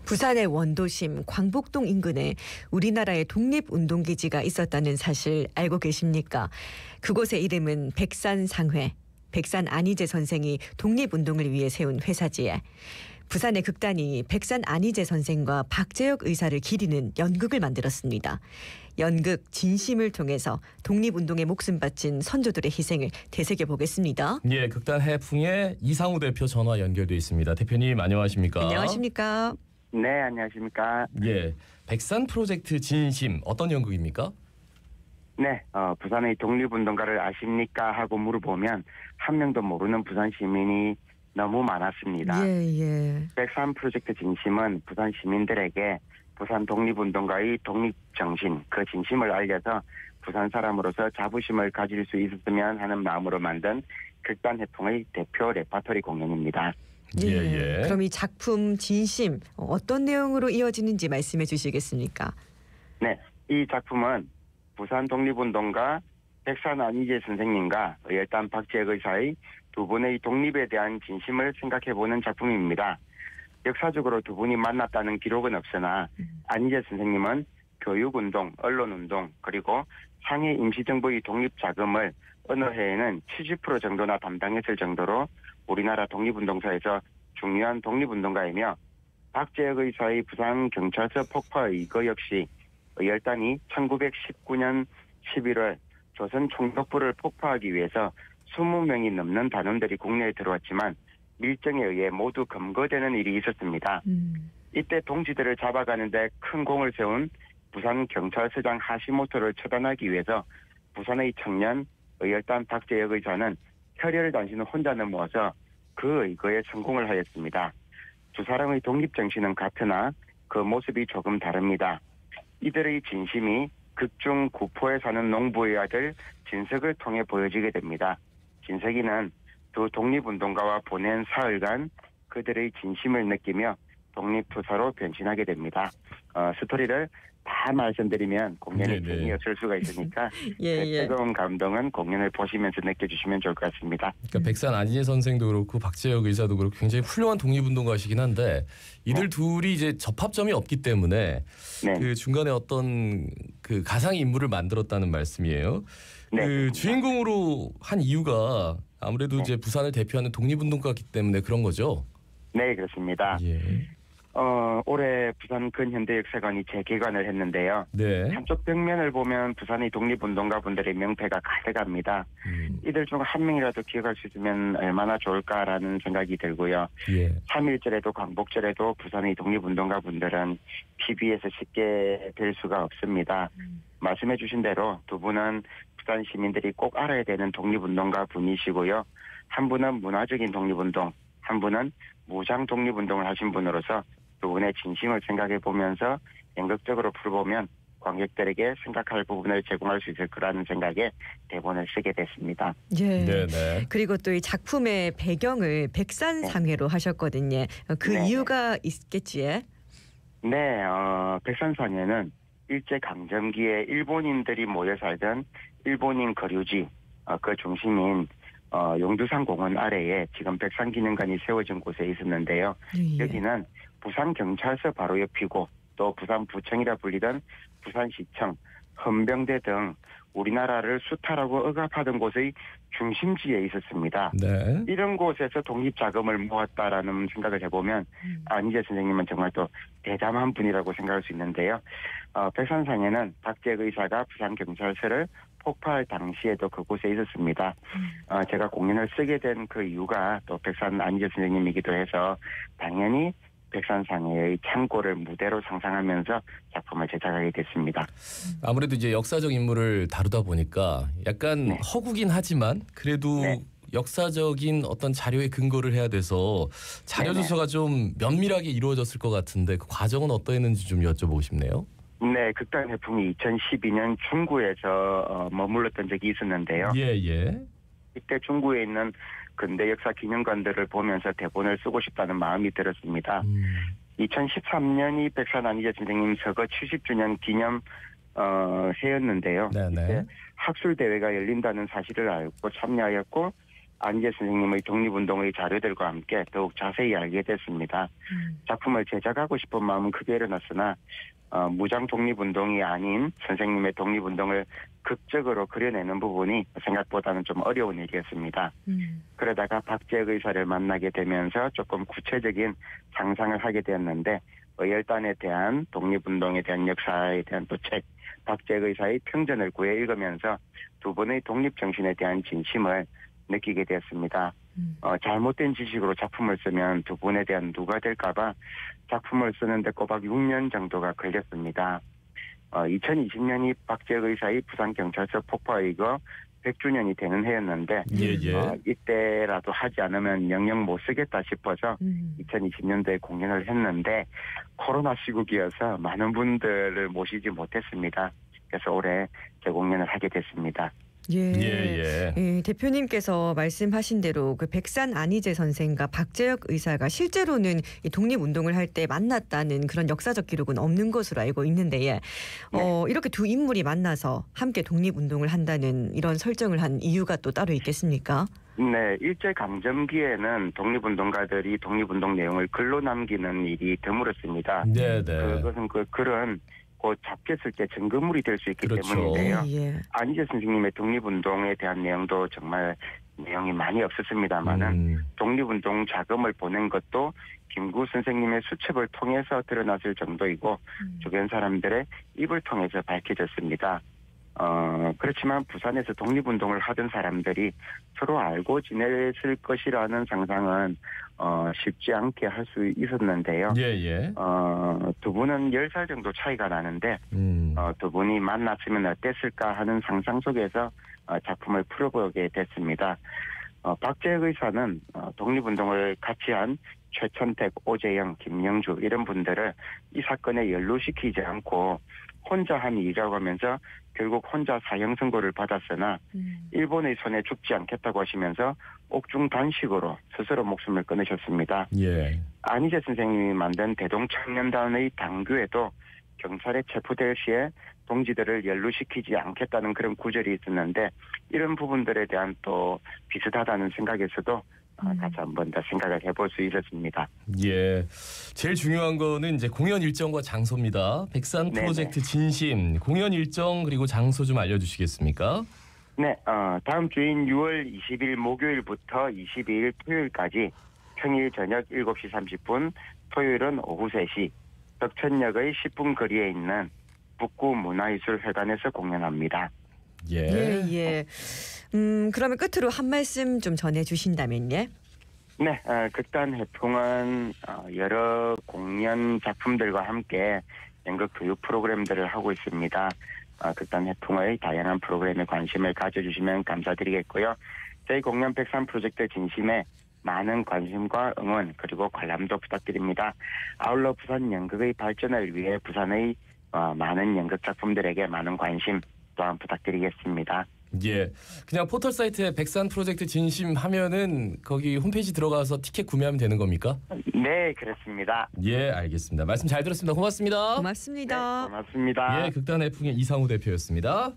부산의 원도심 광복동 인근에 우리나라의 독립운동기지가 있었다는 사실 알고 계십니까? 그곳의 이름은 백산상회. 백산 안희제 선생이 독립운동을 위해 세운 회사지에 부산의 극단이 백산 안희제 선생과 박재혁 의사를 기리는 연극을 만들었습니다. 연극 진심을 통해서 독립운동에 목숨 바친 선조들의 희생을 되새겨보겠습니다. 예, 극단 해풍의 이상우 대표 전화 연결돼 있습니다. 대표님 안녕하십니까? 안녕하십니까? 네, 안녕하십니까? 예, 백산 프로젝트 진심 어떤 연극입니까? 네, 부산의 독립운동가를 아십니까? 하고 물어보면 한 명도 모르는 부산 시민이 너무 많았습니다. 예. 백산 프로젝트 진심은 부산 시민들에게 부산 독립운동가의 독립정신, 그 진심을 알려서 부산 사람으로서 자부심을 가질 수 있었으면 하는 마음으로 만든 극단 해풍의 대표 레파토리 공연입니다. 예. 그럼 이 작품 진심 어떤 내용으로 이어지는지 말씀해 주시겠습니까? 네, 이 작품은 부산 독립운동가 백산 안희제 선생님과 의열단 박재혁 의사의 두 분의 독립에 대한 진심을 생각해보는 작품입니다. 역사적으로 두 분이 만났다는 기록은 없으나 안희제 선생님은 교육운동, 언론운동, 그리고 상해 임시정부의 독립자금을 어느 해에는 70% 정도나 담당했을 정도로 우리나라 독립운동사에서 중요한 독립운동가이며 박재혁 의사의 부산경찰서 폭파 이거 역시 의열단이 1919년 11월 조선 총독부를 폭파하기 위해서 20명이 넘는 단원들이 국내에 들어왔지만 밀정에 의해 모두 검거되는 일이 있었습니다. 이때 동지들을 잡아가는데 큰 공을 세운 부산경찰서장 하시모토를 처단하기 위해서 부산의 청년 의열단 박재혁 의사는 혈혈단신을 혼자 넘어와서 그 의거에 성공을 하였습니다. 두 사람의 독립정신은 같으나 그 모습이 조금 다릅니다. 이들의 진심이 극중 구포에 사는 농부의 아들 진석을 통해 보여지게 됩니다. 진석이는 두 독립운동가와 보낸 사흘간 그들의 진심을 느끼며 독립투사로 변신하게 됩니다. 스토리를 다 말씀드리면 공연이 재미없을 수가 있으니까 뜨거운 감동은 공연을 보시면서 느껴주시면 좋을 것 같습니다. 그러니까 백산 안희제 선생도 그렇고 박재혁 의사도 그렇고 굉장히 훌륭한 독립운동가시긴 한데 이들 둘이 이제 접합점이 없기 때문에 그 중간에 어떤 그 가상 인물을 만들었다는 말씀이에요. 그 주인공으로 한 이유가 아무래도 이제 부산을 대표하는 독립운동가이기 때문에 그런 거죠. 네, 그렇습니다. 올해 부산 근현대역사관이 재개관을 했는데요. 한쪽 벽면을 보면 부산의 독립운동가 분들의 명패가 가득합니다. 이들 중 한 명이라도 기억할 수 있으면 얼마나 좋을까라는 생각이 들고요. 3.1절에도 광복절에도 부산의 독립운동가 분들은 TV에서 쉽게 뵐 수가 없습니다. 말씀해 주신 대로 두 분은 부산 시민들이 꼭 알아야 되는 독립운동가 분이시고요. 한 분은 문화적인 독립운동, 한 분은 무장 독립운동을 하신 분으로서 두 분의 진심을 생각해 보면서 연극적으로 풀어보면 관객들에게 생각할 부분을 제공할 수 있을 거라는 생각에 대본을 쓰게 됐습니다. 그리고 또 이 작품의 배경을 백산상회로 하셨거든요. 그 이유가 있겠지요? 네, 백산상회는 일제강점기에 일본인들이 모여 살던 일본인 거류지 그 중심인 용두산 공원 아래에 지금 백산기념관이 세워진 곳에 있었는데요. 여기는 부산경찰서 바로 옆이고 또 부산부청이라 불리던 부산시청, 헌병대 등 우리나라를 수탈하고 억압하던 곳의 중심지에 있었습니다. 이런 곳에서 독립자금을 모았다라는 생각을 해보면 안희제 선생님은 정말 또 대담한 분이라고 생각할 수 있는데요. 백산상에는 박재혁 의사가 부산경찰서를 폭파할 당시에도 그곳에 있었습니다. 제가 공연을 쓰게 된 그 이유가 또 백산 안희제 선생님이기도 해서 당연히 백산상회의 창고를 무대로 상상하면서 작품을 제작하게 됐습니다. 아무래도 이제 역사적 인물을 다루다 보니까 약간 허구긴 하지만 그래도 역사적인 어떤 자료에 근거를 해야 돼서 자료 조사가 좀 면밀하게 이루어졌을 것 같은데 그 과정은 어떠했는지 좀 여쭤보고 싶네요. 네, 극단 해풍이 2012년 중구에서 머물렀던 적이 있었는데요. 이때 중구에 있는 근대 역사 기념관들을 보면서 대본을 쓰고 싶다는 마음이 들었습니다. 2013년이 백산 안희제 선생님 서거 70주년 기념 해였는데요. 이때 학술 대회가 열린다는 사실을 알고 참여하였고 안희재 선생님의 독립운동의 자료들과 함께 더욱 자세히 알게 됐습니다. 작품을 제작하고 싶은 마음은 크게 일어났으나 무장 독립운동이 아닌 선생님의 독립운동을 극적으로 그려내는 부분이 생각보다는 좀 어려운 일이었습니다. 그러다가 박재혁 의사를 만나게 되면서 조금 구체적인 상상을 하게 되었는데 의열단에 대한 독립운동에 대한 역사에 대한 또 책, 박재혁 의사의 평전을 구해 읽으면서 두 분의 독립정신에 대한 진심을 느끼게 되었습니다. 잘못된 지식으로 작품을 쓰면 두 분에 대한 누가 될까봐 작품을 쓰는데 꼬박 6년 정도가 걸렸습니다. 2020년이 박재혁 의사의 부산경찰서 폭파이거 100주년이 되는 해였는데 이때라도 하지 않으면 영영 못 쓰겠다 싶어서 2020년도에 공연을 했는데 코로나 시국이어서 많은 분들을 모시지 못했습니다. 그래서 올해 재공연을 하게 됐습니다. 예, 대표님께서 말씀하신 대로 그 백산 안희재 선생과 박재혁 의사가 실제로는 이 독립운동을 할 때 만났다는 그런 역사적 기록은 없는 것으로 알고 있는데 이렇게 두 인물이 만나서 함께 독립운동을 한다는 이런 설정을 한 이유가 또 따로 있겠습니까? 네, 일제강점기에는 독립운동가들이 독립운동 내용을 글로 남기는 일이 드물었습니다. 네. 그것은 그 글은 곧 잡혔을 때 증거물이 될 수 있기 그렇죠. 때문인데요. 안희재 선생님의 독립운동에 대한 내용도 정말 내용이 많이 없었습니다만은 독립운동 자금을 보낸 것도 김구 선생님의 수첩을 통해서 드러났을 정도이고 주변 사람들의 입을 통해서 밝혀졌습니다. 그렇지만 부산에서 독립운동을 하던 사람들이 서로 알고 지냈을 것이라는 상상은 쉽지 않게 할 수 있었는데요. 두 분은 10살 정도 차이가 나는데 두 분이 만났으면 어땠을까 하는 상상 속에서 작품을 풀어보게 됐습니다. 박재혁 의사는 독립운동을 같이 한 최천택, 오재영, 김영주 이런 분들을 이 사건에 연루시키지 않고 혼자 한 일이라고 하면서 결국 혼자 사형 선고를 받았으나 일본의 손에 죽지 않겠다고 하시면서 옥중 단식으로 스스로 목숨을 끊으셨습니다. 안희재 선생님이 만든 대동청년단의 당규에도 경찰에 체포될 시에 동지들을 연루시키지 않겠다는 그런 구절이 있었는데 이런 부분들에 대한 또 비슷하다는 생각에서도 다시 한 번 더 생각을 해볼 수 있었습니다. 제일 중요한 거는 이제 공연 일정과 장소입니다. 백산 프로젝트 진심 공연 일정 그리고 장소 좀 알려주시겠습니까? 네, 다음 주인 6월 20일 목요일부터 22일 토요일까지 평일 저녁 7시 30분, 토요일은 오후 3시 덕천역의 10분 거리에 있는 북구문화예술회관에서 공연합니다. 그러면 끝으로 한 말씀 좀 전해주신다면요. 네, 극단 해풍은 여러 공연 작품들과 함께 연극 교육 프로그램들을 하고 있습니다. 극단 해풍의 다양한 프로그램에 관심을 가져주시면 감사드리겠고요. 저희 공연 백산 프로젝트 진심에 많은 관심과 응원 그리고 관람도 부탁드립니다. 아울러 부산 연극의 발전을 위해 부산의 많은 연극 작품들에게 많은 관심 또한 부탁드리겠습니다. 그냥 포털 사이트에 백산 프로젝트 진심 하면은 거기 홈페이지 들어가서 티켓 구매하면 되는 겁니까? 네, 그렇습니다. 알겠습니다. 말씀 잘 들었습니다. 고맙습니다. 고맙습니다. 네, 고맙습니다. 극단 해풍의 이상우 대표였습니다.